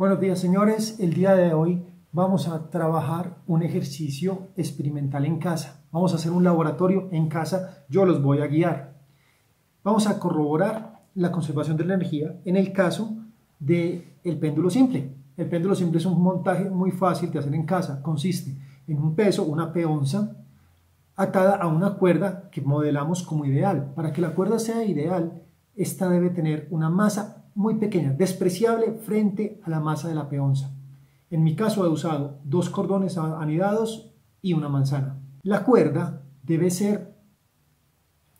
Buenos días, señores. El día de hoy vamos a trabajar un ejercicio experimental en casa. Vamos a hacer un laboratorio en casa. Yo los voy a guiar. Vamos a corroborar la conservación de la energía en el caso del péndulo simple. El péndulo simple es un montaje muy fácil de hacer en casa. Consiste en un peso, una peonza, atada a una cuerda que modelamos como ideal. Para que la cuerda sea ideal, esta debe tener una masa muy pequeña, despreciable frente a la masa de la peonza. En mi caso he usado 2 cordones anidados y una manzana. La cuerda debe ser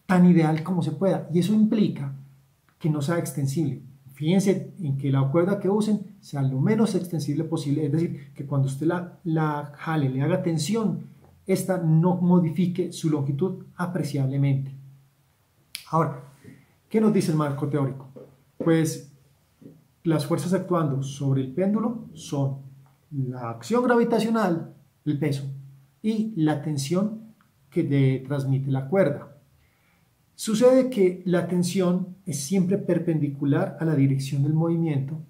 tan ideal como se pueda y eso implica que no sea extensible. Fíjense en que la cuerda que usen sea lo menos extensible posible, es decir, que cuando usted la jale, le haga tensión, esta no modifique su longitud apreciablemente. Ahora, ¿qué nos dice el marco teórico? Pues las fuerzas actuando sobre el péndulo son la acción gravitacional, el peso, y la tensión que transmite la cuerda. Sucede que la tensión es siempre perpendicular a la dirección del movimiento.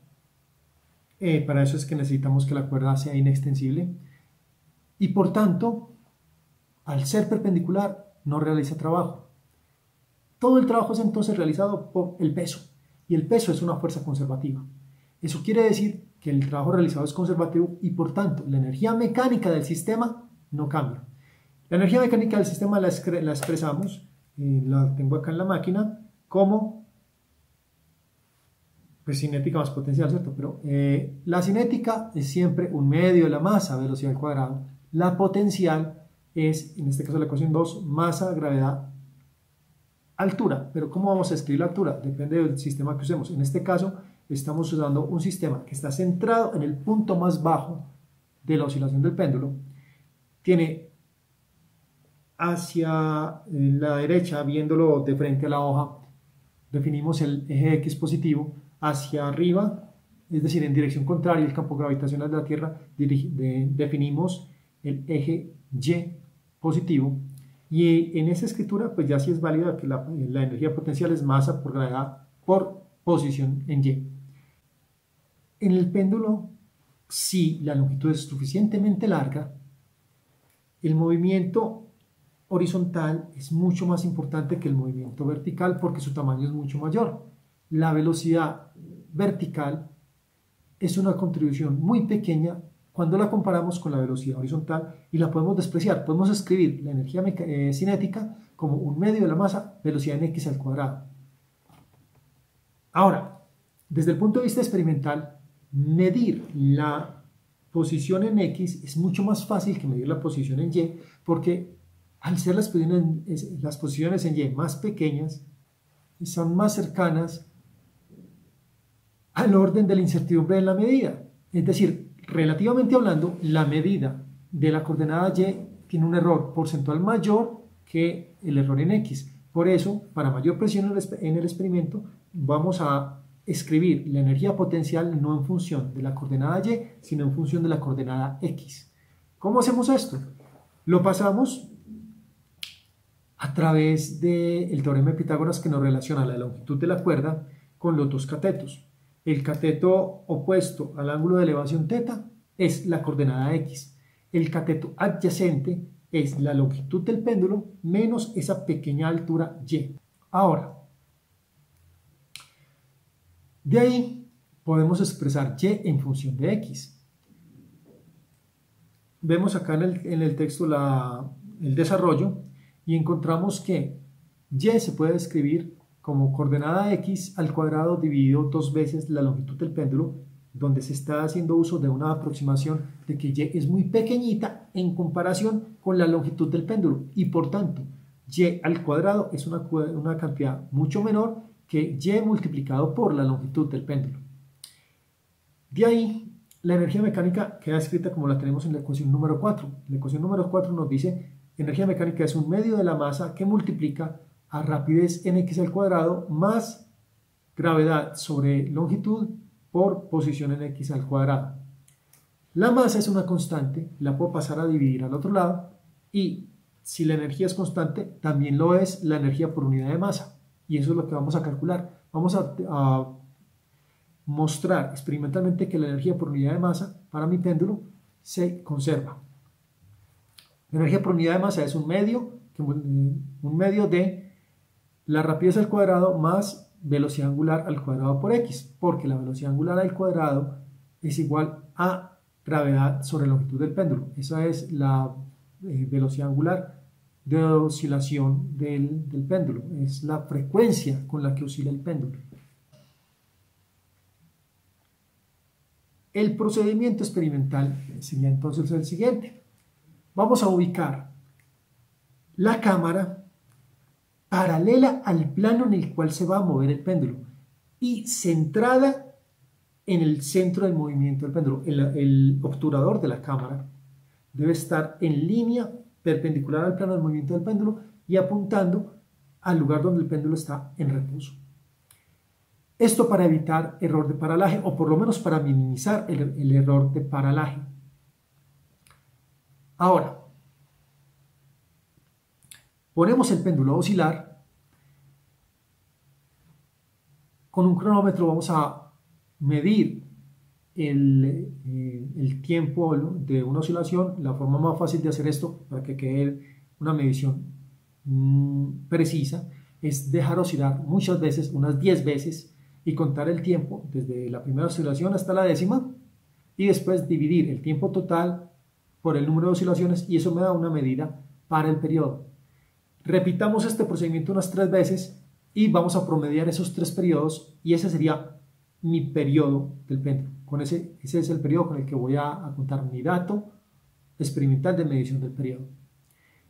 Para eso es que necesitamos que la cuerda sea inextensible. Y por tanto, al ser perpendicular, no realiza trabajo. Todo el trabajo es entonces realizado por el peso. Y el peso es una fuerza conservativa. Eso quiere decir que el trabajo realizado es conservativo y por tanto la energía mecánica del sistema no cambia. La energía mecánica del sistema la expresamos, la tengo acá en la máquina, como pues, cinética más potencial, ¿cierto? Pero la cinética es siempre un medio de la masa, velocidad al cuadrado. La potencial es, en este caso la ecuación 2, masa, gravedad, altura. Pero ¿cómo vamos a escribir la altura? Depende del sistema que usemos. En este caso estamos usando un sistema que está centrado en el punto más bajo de la oscilación del péndulo. Tiene hacia la derecha, viéndolo de frente a la hoja, definimos el eje X positivo. Hacia arriba, es decir, en dirección contraria al campo gravitacional de la Tierra, definimos el eje Y positivo. Y en esa escritura, pues ya sí es válida que la energía potencial es masa por gravedad por posición en Y. En el péndulo, si la longitud es suficientemente larga, el movimiento horizontal es mucho más importante que el movimiento vertical porque su tamaño es mucho mayor. La velocidad vertical es una contribución muy pequeña cuando la comparamos con la velocidad horizontal y la podemos despreciar. Podemos escribir la energía cinética como un medio de la masa, velocidad en x al cuadrado. Ahora, desde el punto de vista experimental, medir la posición en x es mucho más fácil que medir la posición en y, porque al ser las posiciones en y más pequeñas, son más cercanas al orden de la incertidumbre de la medida. Es decir, relativamente hablando, la medida de la coordenada y tiene un error porcentual mayor que el error en x. Por eso, para mayor presión en el experimento, vamos a escribir la energía potencial no en función de la coordenada y, sino en función de la coordenada x. ¿Cómo hacemos esto? Lo pasamos a través del teorema de Pitágoras que nos relaciona la longitud de la cuerda con los dos catetos. El cateto opuesto al ángulo de elevación θ es la coordenada x. El cateto adyacente es la longitud del péndulo menos esa pequeña altura y. Ahora, de ahí podemos expresar y en función de x. Vemos acá en el texto el desarrollo y encontramos que y se puede escribir como coordenada x al cuadrado dividido 2 veces la longitud del péndulo, donde se está haciendo uso de una aproximación de que y es muy pequeñita en comparación con la longitud del péndulo y por tanto y al cuadrado es una cantidad mucho menor que y multiplicado por la longitud del péndulo. De ahí la energía mecánica queda escrita como la tenemos en la ecuación número 4. La ecuación número 4 nos dice energía mecánica es un medio de la masa que multiplica a rapidez en x al cuadrado más gravedad sobre longitud por posición en x al cuadrado. La masa es una constante, la puedo pasar a dividir al otro lado y si la energía es constante, también lo es la energía por unidad de masa y eso es lo que vamos a calcular. Vamos a mostrar experimentalmente que la energía por unidad de masa para mi péndulo se conserva. La energía por unidad de masa es un medio de la rapidez al cuadrado más velocidad angular al cuadrado por x, porque la velocidad angular al cuadrado es igual a gravedad sobre la longitud del péndulo. Esa es la velocidad angular de oscilación del péndulo, es la frecuencia con la que oscila el péndulo. El procedimiento experimental sería entonces el siguiente. Vamos a ubicar la cámara paralela al plano en el cual se va a mover el péndulo y centrada en el centro del movimiento del péndulo. El obturador de la cámara debe estar en línea perpendicular al plano del movimiento del péndulo y apuntando al lugar donde el péndulo está en reposo. Esto para evitar error de paralaje o por lo menos para minimizar el error de paralaje. Ahora, ponemos el péndulo a oscilar. Con un cronómetro vamos a medir el tiempo de una oscilación. La forma más fácil de hacer esto para que quede una medición precisa es dejar oscilar muchas veces, unas 10 veces, y contar el tiempo desde la primera oscilación hasta la décima y después dividir el tiempo total por el número de oscilaciones y eso me da una medida para el periodo. Repitamos este procedimiento unas 3 veces y vamos a promediar esos 3 periodos y ese sería mi periodo del péndulo. Ese es el periodo con el que voy a contar mi dato experimental de medición del periodo.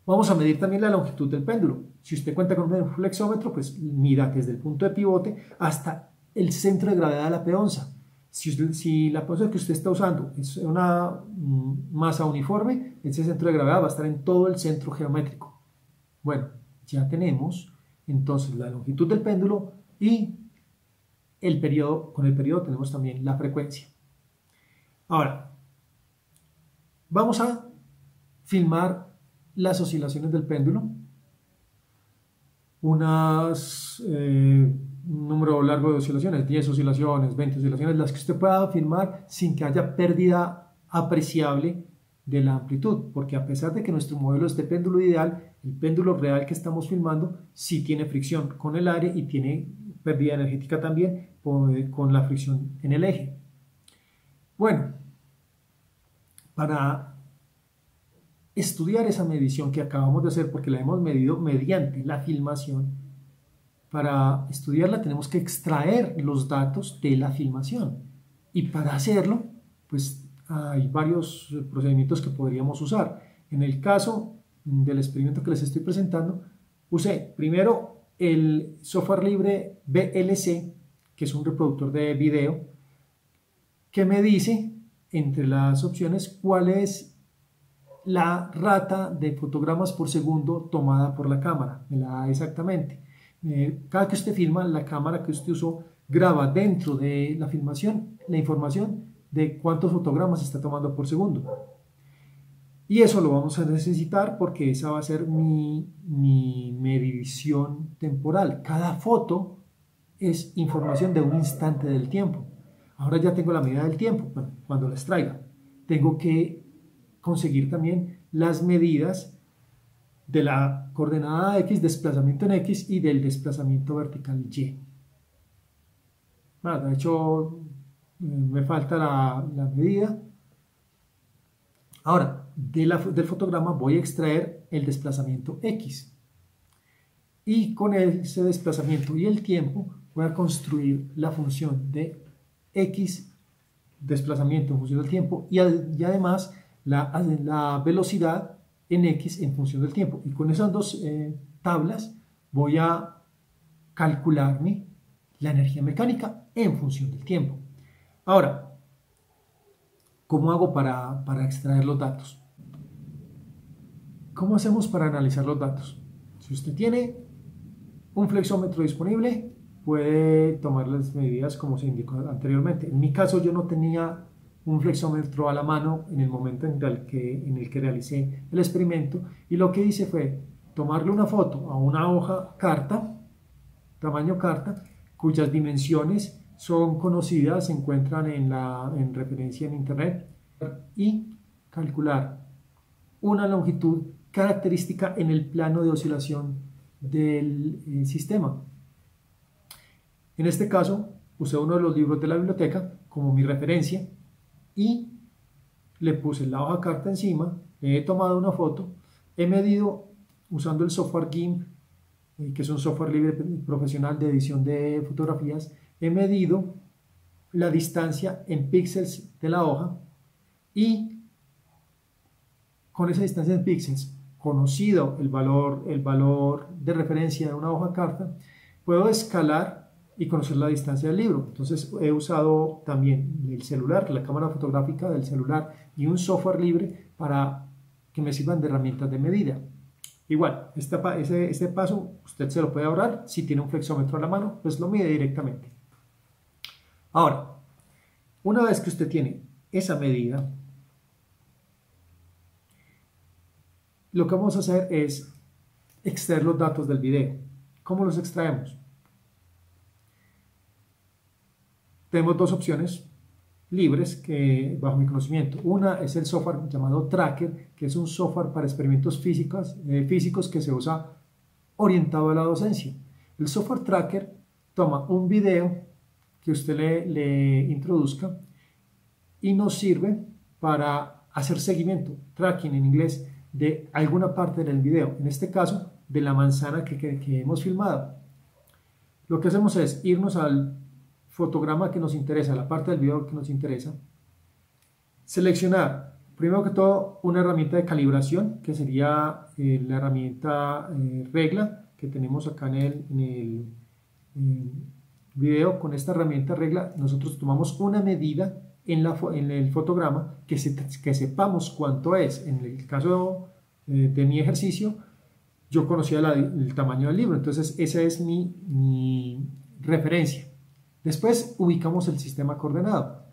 Vamos a medir también la longitud del péndulo. Si usted cuenta con un flexómetro, pues mida desde el punto de pivote hasta el centro de gravedad de la peonza. Si la peonza que usted está usando es una masa uniforme, ese centro de gravedad va a estar en todo el centro geométrico. Bueno, ya tenemos entonces la longitud del péndulo y el periodo. Con el periodo tenemos también la frecuencia. Ahora, vamos a filmar las oscilaciones del péndulo. Un número largo de oscilaciones, 10 oscilaciones, 20 oscilaciones, las que usted pueda filmar sin que haya pérdida apreciable de la amplitud, porque a pesar de que nuestro modelo es de péndulo ideal, el péndulo real que estamos filmando sí tiene fricción con el aire y tiene pérdida energética también con la fricción en el eje. Bueno, para estudiar esa medición que acabamos de hacer, porque la hemos medido mediante la filmación, para estudiarla tenemos que extraer los datos de la filmación y para hacerlo pues hay varios procedimientos que podríamos usar. En el caso del experimento que les estoy presentando, usé primero el software libre VLC, que es un reproductor de video, que me dice entre las opciones cuál es la rata de fotogramas por segundo tomada por la cámara, me la da exactamente. Cada que usted filma, la cámara que usted usó graba dentro de la filmación la información de cuántos fotogramas está tomando por segundo. Y eso lo vamos a necesitar porque esa va a ser mi medición temporal. Cada foto es información de un instante del tiempo. Ahora ya tengo la medida del tiempo, cuando la extraiga. Tengo que conseguir también las medidas de la coordenada X, desplazamiento en X y del desplazamiento vertical Y. De hecho, me falta la medida. Ahora, del fotograma voy a extraer el desplazamiento X. Y con ese desplazamiento y el tiempo voy a construir la función de X, desplazamiento en función del tiempo, y además la velocidad en X en función del tiempo. Y con esas dos tablas voy a calcularme la energía mecánica en función del tiempo. Ahora, ¿cómo hago para extraer los datos? ¿Cómo hacemos para analizar los datos? Si usted tiene un flexómetro disponible, puede tomar las medidas como se indicó anteriormente. En mi caso, yo no tenía un flexómetro a la mano en el momento en el que realicé el experimento, y lo que hice fue tomarle una foto a una hoja carta, tamaño carta, cuyas dimensiones son conocidas, se encuentran en referencia en internet, y calcular una longitud característica en el plano de oscilación del sistema. En este caso, usé uno de los libros de la biblioteca como mi referencia y le puse la hoja carta encima, he tomado una foto, he medido usando el software GIMP, que es un software libre profesional de edición de fotografías, he medido la distancia en píxeles de la hoja y con esa distancia en píxeles, conocido el valor de referencia de una hoja carta, puedo escalar y conocer la distancia del libro. Entonces he usado también el celular, la cámara fotográfica del celular y un software libre para que me sirvan de herramientas de medida. Igual, este paso usted se lo puede ahorrar. Si tiene un flexómetro a la mano, pues lo mide directamente. Ahora, una vez que usted tiene esa medida, lo que vamos a hacer es extraer los datos del video. ¿Cómo los extraemos? Tenemos dos opciones libres que bajo mi conocimiento. Una es el software llamado Tracker, que es un software para experimentos físicos que se usa orientado a la docencia. El software Tracker toma un video que usted le introduzca y nos sirve para hacer seguimiento, tracking en inglés, de alguna parte del video, en este caso de la manzana que hemos filmado. Lo que hacemos es irnos al fotograma que nos interesa, la parte del video que nos interesa, seleccionar primero que todo una herramienta de calibración, que sería la herramienta regla que tenemos acá en el video. Con esta herramienta regla nosotros tomamos una medida en el fotograma que sepamos cuánto es. En el caso de mi ejercicio, yo conocía el tamaño del libro, entonces esa es mi referencia. Después ubicamos el sistema coordenado.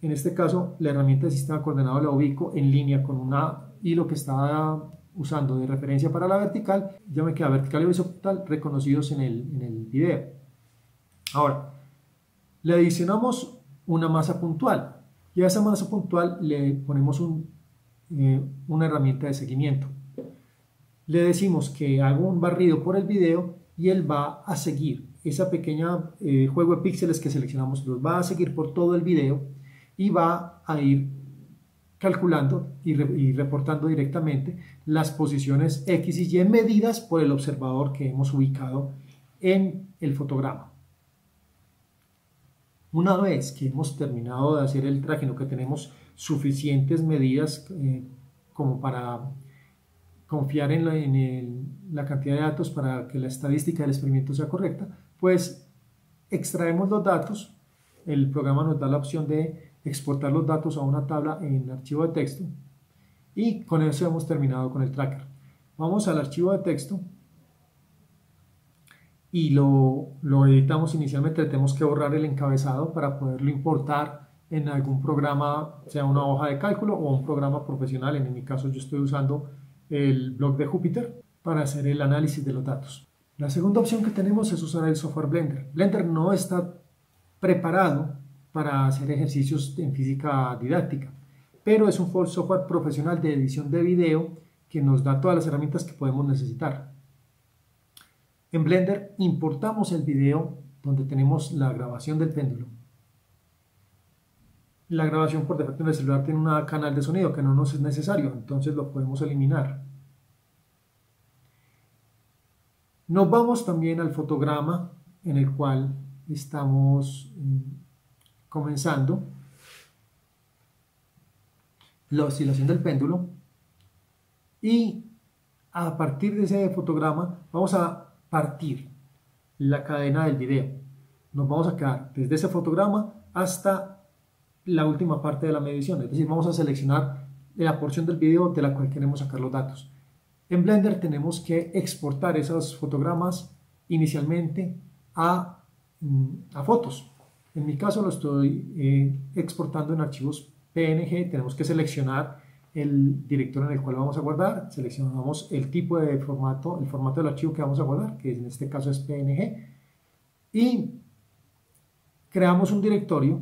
En este caso, la herramienta de sistema coordenado la ubico en línea con un hilo que estaba usando de referencia para la vertical. Ya me queda vertical y horizontal reconocidos en el video. Ahora, le adicionamos una masa puntual y a esa masa puntual le ponemos una herramienta de seguimiento. Le decimos que haga un barrido por el video y él va a seguir esa pequeña juego de píxeles que seleccionamos, los va a seguir por todo el video y va a ir calculando y reportando directamente las posiciones X y Y medidas por el observador que hemos ubicado en el fotograma. Una vez que hemos terminado de hacer el tracking, que tenemos suficientes medidas como para confiar en la cantidad de datos para que la estadística del experimento sea correcta, pues extraemos los datos. El programa nos da la opción de exportar los datos a una tabla en archivo de texto y con eso hemos terminado con el tracker. Vamos al archivo de texto y lo editamos inicialmente. Tenemos que borrar el encabezado para poderlo importar en algún programa, sea una hoja de cálculo o un programa profesional. En mi caso yo estoy usando el blog de Jupyter para hacer el análisis de los datos. La segunda opción que tenemos es usar el software Blender. Blender no está preparado para hacer ejercicios en física didáctica, pero es un software profesional de edición de video que nos da todas las herramientas que podemos necesitar. En Blender importamos el video donde tenemos la grabación del péndulo. La grabación por defecto en el celular tiene un canal de sonido que no nos es necesario, entonces lo podemos eliminar. Nos vamos también al fotograma en el cual estamos comenzando la oscilación del péndulo y a partir de ese fotograma vamos a partir la cadena del video. Nos vamos a quedar desde ese fotograma hasta la última parte de la medición, es decir, vamos a seleccionar la porción del video de la cual queremos sacar los datos. En Blender tenemos que exportar esos fotogramas inicialmente a fotos. En mi caso lo estoy exportando en archivos PNG. Tenemos que seleccionar el directorio en el cual lo vamos a guardar, seleccionamos el tipo de formato, el formato del archivo que vamos a guardar, que en este caso es PNG, y creamos un directorio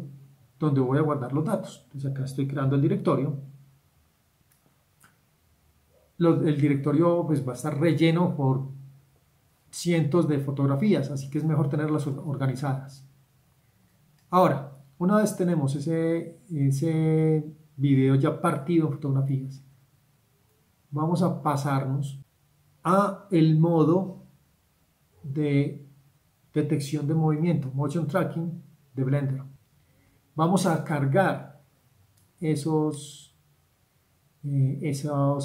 donde voy a guardar los datos. Entonces acá estoy creando el directorio. El directorio pues va a estar relleno por cientos de fotografías, así que es mejor tenerlas organizadas. Ahora, una vez tenemos ese video ya partido en fotografías, vamos a pasarnos a el modo de detección de movimiento, motion tracking de Blender. Vamos a cargar esos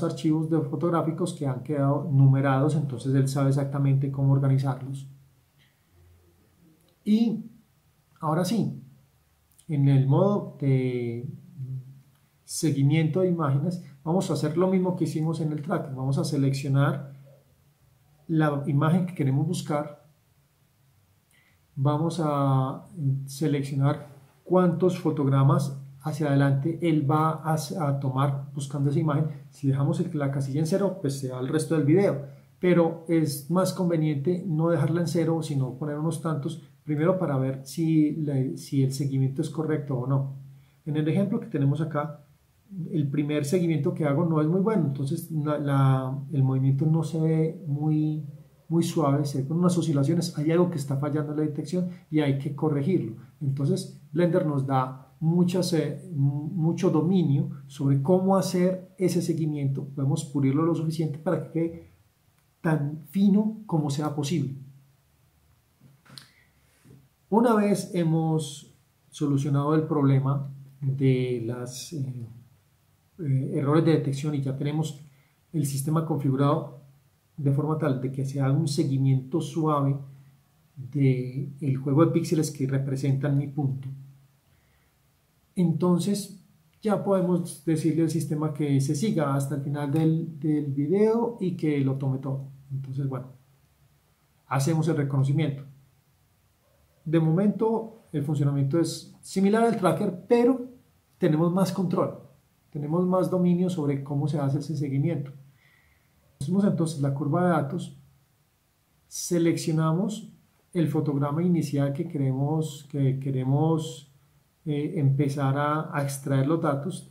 archivos fotográficos que han quedado numerados, entonces él sabe exactamente cómo organizarlos. Y ahora sí, en el modo de seguimiento de imágenes, vamos a hacer lo mismo que hicimos en el tracker. Vamos a seleccionar la imagen que queremos buscar. Vamos a seleccionar cuántos fotogramas hacia adelante él va a tomar buscando esa imagen. Si dejamos la casilla en 0, pues se va el resto del video, pero es más conveniente no dejarla en 0, sino poner unos tantos, primero para ver si el seguimiento es correcto o no. En el ejemplo que tenemos acá, el primer seguimiento que hago no es muy bueno, entonces el movimiento no se ve muy suave, se ve con unas oscilaciones, hay algo que está fallando en la detección y hay que corregirlo. Entonces Blender nos da mucho dominio sobre cómo hacer ese seguimiento. Podemos pulirlo lo suficiente para que quede tan fino como sea posible. Una vez hemos solucionado el problema de los errores de detección y ya tenemos el sistema configurado de forma tal de que se haga un seguimiento suave del juego de píxeles que representan mi punto, entonces ya podemos decirle al sistema que se siga hasta el final del video y que lo tome todo. Entonces, bueno, hacemos el reconocimiento. De momento el funcionamiento es similar al tracker, pero tenemos más control, tenemos más dominio sobre cómo se hace ese seguimiento. Hacemos entonces la curva de datos, seleccionamos el fotograma inicial que queremos empezar a extraer los datos.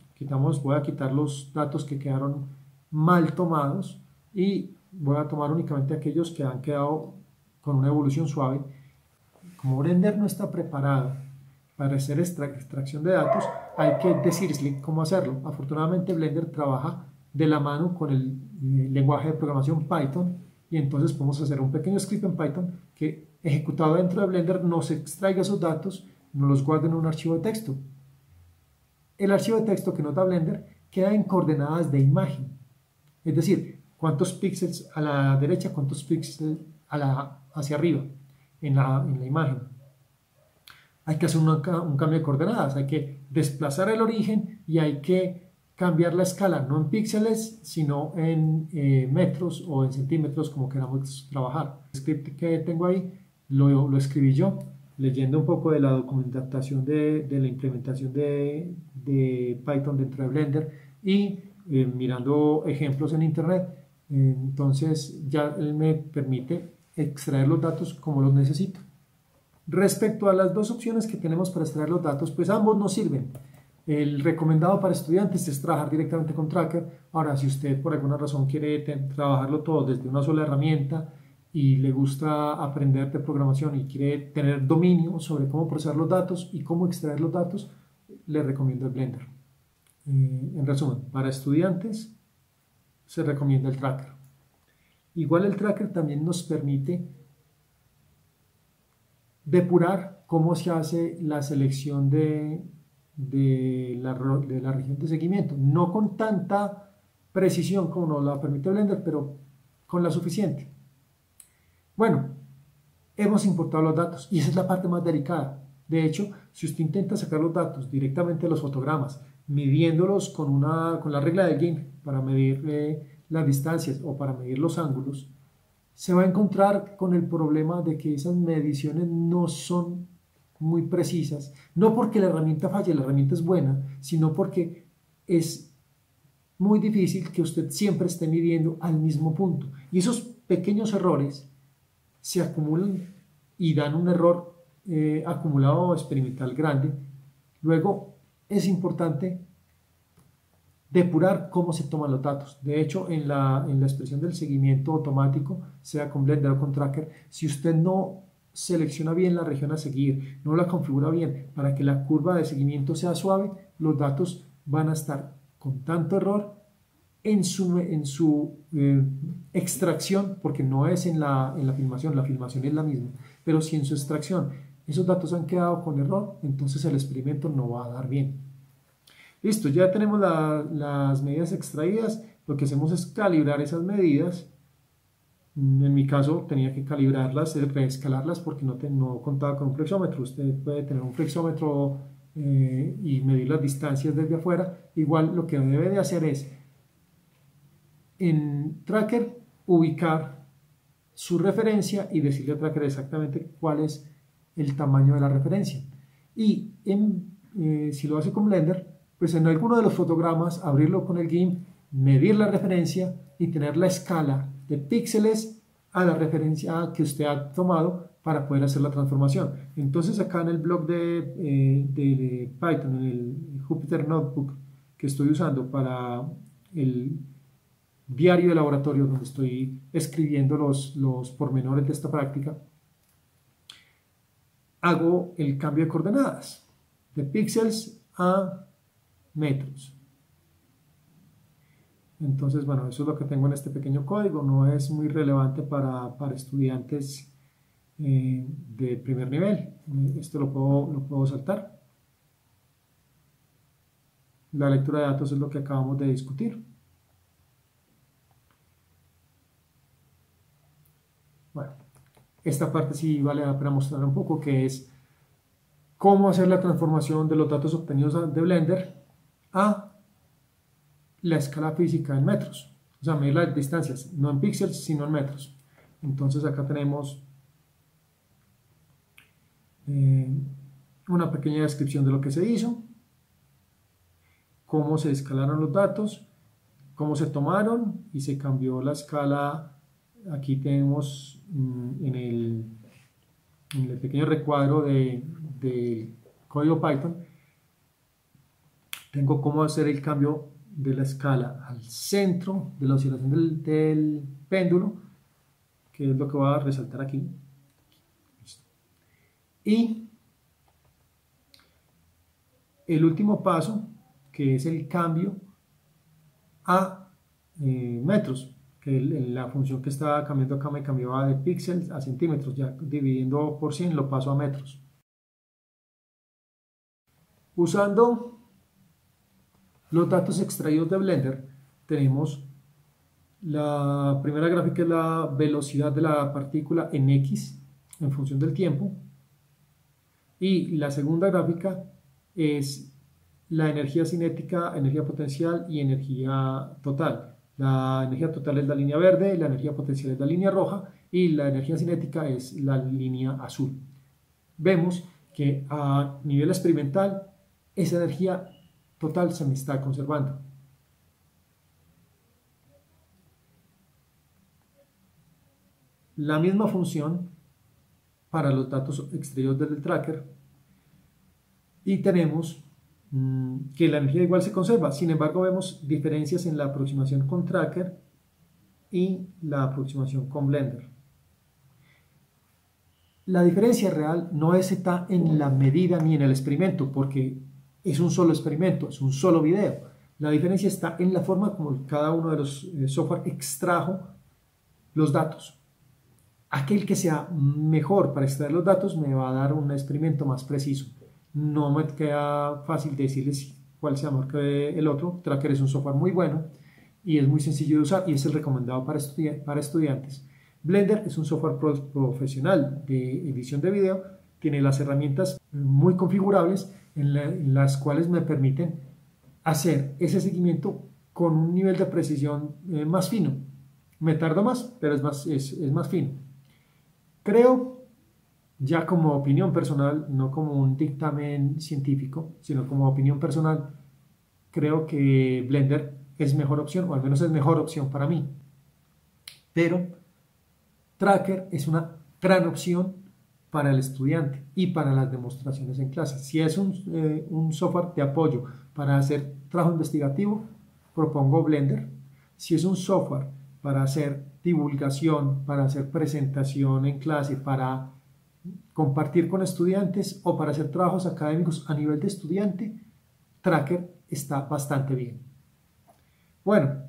Voy a quitar los datos que quedaron mal tomados y voy a tomar únicamente aquellos que han quedado con una evolución suave. Como Blender no está preparado para hacer extracción de datos, hay que decirle cómo hacerlo. Afortunadamente Blender trabaja de la mano con el lenguaje de programación Python, y entonces podemos hacer un pequeño script en Python que, ejecutado dentro de Blender, nos extraiga esos datos, nos los guarda en un archivo de texto. El archivo de texto que nos da Blender queda en coordenadas de imagen, es decir, cuántos píxeles a la derecha, cuántos píxeles hacia arriba en la imagen. Hay que hacer un cambio de coordenadas, hay que desplazar el origen y hay que cambiar la escala, no en píxeles, sino en metros o en centímetros, como queramos trabajar. El script que tengo ahí lo escribí yo, leyendo un poco de la documentación de la implementación de Python dentro de Blender y mirando ejemplos en internet. Entonces ya él me permite extraer los datos como los necesito. Respecto a las dos opciones que tenemos para extraer los datos, pues ambos nos sirven. El recomendado para estudiantes es trabajar directamente con Tracker. Ahora, si usted por alguna razón quiere trabajarlo todo desde una sola herramienta y le gusta aprender de programación y quiere tener dominio sobre cómo procesar los datos y cómo extraer los datos, le recomiendo el Blender. En resumen, para estudiantes se recomienda el Tracker. Igual el Tracker también nos permite depurar cómo se hace la selección de la región de seguimiento, no con tanta precisión como nos la permite Blender, pero con la suficiente. Bueno, hemos importado los datos y esa es la parte más delicada. De hecho, si usted intenta sacar los datos directamente de los fotogramas, midiéndolos con la regla del GIMP para medir las distancias o para medir los ángulos, se va a encontrar con el problema de que esas mediciones no son muy precisas, no porque la herramienta falle, la herramienta es buena, sino porque es muy difícil que usted siempre esté midiendo al mismo punto. Y esos pequeños errores se acumulan y dan un error acumulado experimental grande. Luego es importante depurar cómo se toman los datos. De hecho, en la expresión del seguimiento automático, sea con Blender o con Tracker, si usted no selecciona bien la región a seguir, no la configura bien para que la curva de seguimiento sea suave, los datos van a estar con tanto error en su extracción, porque no es en la filmación es la misma, pero si en su extracción esos datos han quedado con error, entonces el experimento no va a dar bien. Listo, ya tenemos las medidas extraídas. Lo que hacemos es calibrar esas medidas. En mi caso tenía que calibrarlas, reescalarlas porque no contaba con un flexómetro. Usted puede tener un flexómetro y medir las distancias desde afuera. Igual lo que debe de hacer es en Tracker ubicar su referencia y decirle a Tracker exactamente cuál es el tamaño de la referencia. Y si lo hace con Blender, pues en alguno de los fotogramas abrirlo con el GIMP, medir la referencia y tener la escala de píxeles a la referencia que usted ha tomado para poder hacer la transformación. Entonces acá en el blog de Python, en el Jupyter Notebook que estoy usando para el diario de laboratorio donde estoy escribiendo los pormenores de esta práctica, hago el cambio de coordenadas de píxeles a metros. Entonces, bueno, eso es lo que tengo en este pequeño código. No es muy relevante para estudiantes de primer nivel. Esto lo puedo saltar. La lectura de datos es lo que acabamos de discutir. Bueno, esta parte sí vale la pena mostrar un poco, que es cómo hacer la transformación de los datos obtenidos de Blender a la escala física en metros, o sea, medir las distancias, no en píxeles, sino en metros. Entonces acá tenemos una pequeña descripción de lo que se hizo, cómo se escalaron los datos, cómo se tomaron y se cambió la escala. Aquí tenemos en el pequeño recuadro del código Python, tengo cómo hacer el cambio de la escala al centro de la oscilación del péndulo, que es lo que voy a resaltar aquí. Y el último paso, que es el cambio a metros, que la función que estaba cambiando acá me cambiaba de píxeles a centímetros, ya dividiendo por 100 lo paso a metros. Usando los datos extraídos de Blender, tenemos la primera gráfica, es la velocidad de la partícula en X, en función del tiempo, y la segunda gráfica es la energía cinética, energía potencial y energía total. La energía total es la línea verde, la energía potencial es la línea roja y la energía cinética es la línea azul. Vemos que a nivel experimental esa energía total se me está conservando. La misma función para los datos extraídos del tracker y tenemos que la energía igual se conserva. Sin embargo, vemos diferencias en la aproximación con Tracker y la aproximación con Blender. La diferencia real no está en la medida ni en el experimento, porque es un solo experimento, es un solo video. La diferencia está en la forma como cada uno de los software extrajo los datos. Aquel que sea mejor para extraer los datos me va a dar un experimento más preciso. No me queda fácil decirles cuál sea mejor que el otro. Tracker es un software muy bueno y es muy sencillo de usar y es el recomendado para estudiantes. Blender es un software profesional de edición de video. Tiene las herramientas muy configurables en las cuales me permiten hacer ese seguimiento con un nivel de precisión más fino. Me tardo más, pero es más fino. Creo, ya como opinión personal, no como un dictamen científico, sino como opinión personal, creo que Blender es mejor opción, o al menos es mejor opción para mí. Pero Tracker es una gran opción para el estudiante y para las demostraciones en clase. Si es un software de apoyo para hacer trabajo investigativo, propongo Blender. Si es un software para hacer divulgación, para hacer presentación en clase, para compartir con estudiantes o para hacer trabajos académicos a nivel de estudiante, Tracker está bastante bien. Bueno,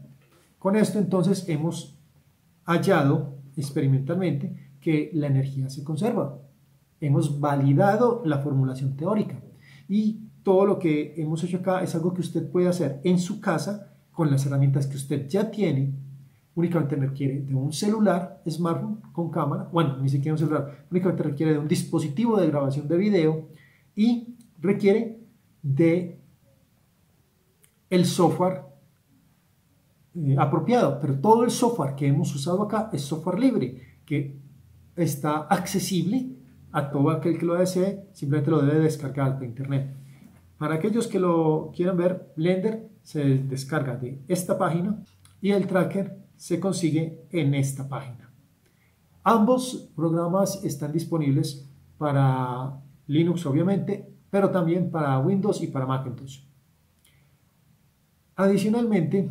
con esto entonces hemos hallado experimentalmente que la energía se conserva. Hemos validado la formulación teórica y todo lo que hemos hecho acá es algo que usted puede hacer en su casa con las herramientas que usted ya tiene. Únicamente requiere de un celular, smartphone con cámara, bueno, ni siquiera un celular, únicamente requiere de un dispositivo de grabación de video y requiere de el software apropiado, pero todo el software que hemos usado acá es software libre, que está accesible a todo aquel que lo desee, simplemente lo debe descargar de internet. Para aquellos que lo quieran ver, Blender se descarga de esta página y el Tracker se consigue en esta página. Ambos programas están disponibles para Linux, obviamente, pero también para Windows y para Macintosh. Adicionalmente,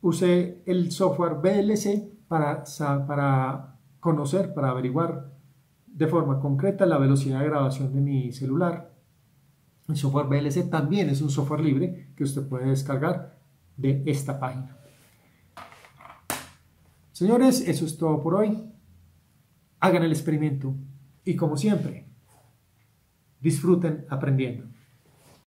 usé el software VLC para conocer, para averiguar de forma concreta la velocidad de grabación de mi celular. El software VLC también es un software libre que usted puede descargar de esta página. Señores, eso es todo por hoy. Hagan el experimento y, como siempre, disfruten aprendiendo.